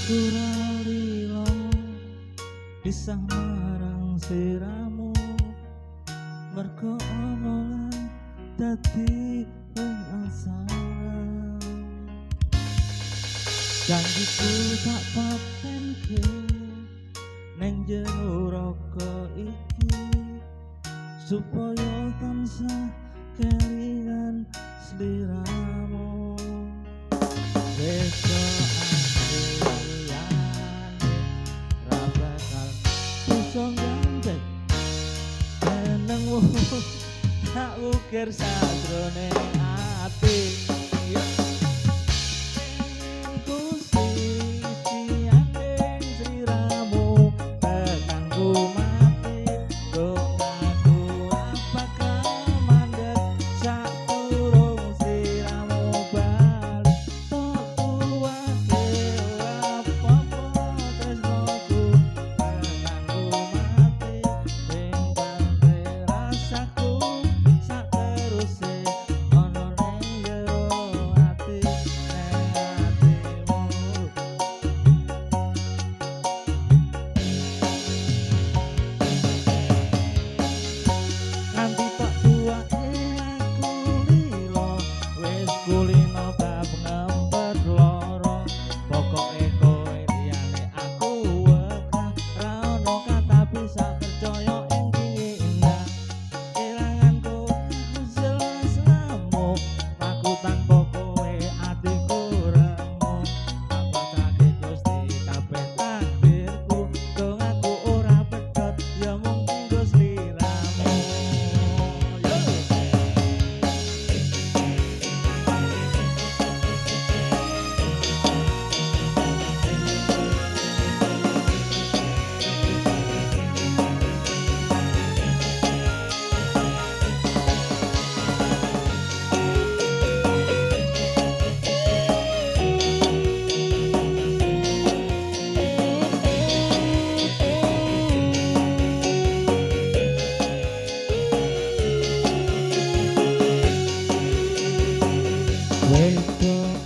Kuralilo pisah marang siramu mergo omongan dadi penasaran. Janjiku tak patenke neng jero roko iki supaya tansah kelingan sliramu. Besok songgandek jenengmu tak ukir sadrone ati ku siji andeng sliramu tekanku mati dong aku apakah mandek sak turung sliramu balik tok kuwake apa-apa tresnoku kulino bab ngempet loro pokoke kowe liyane aku wegah ra ono kata bisa percaya ing wingi indah kelanganku jelas lamuk aku tanpa kowe atiku remuk apa sakit Gusti kabeh takdirku dong aku ora pedhot ya mung kanggo sliramu. Wedo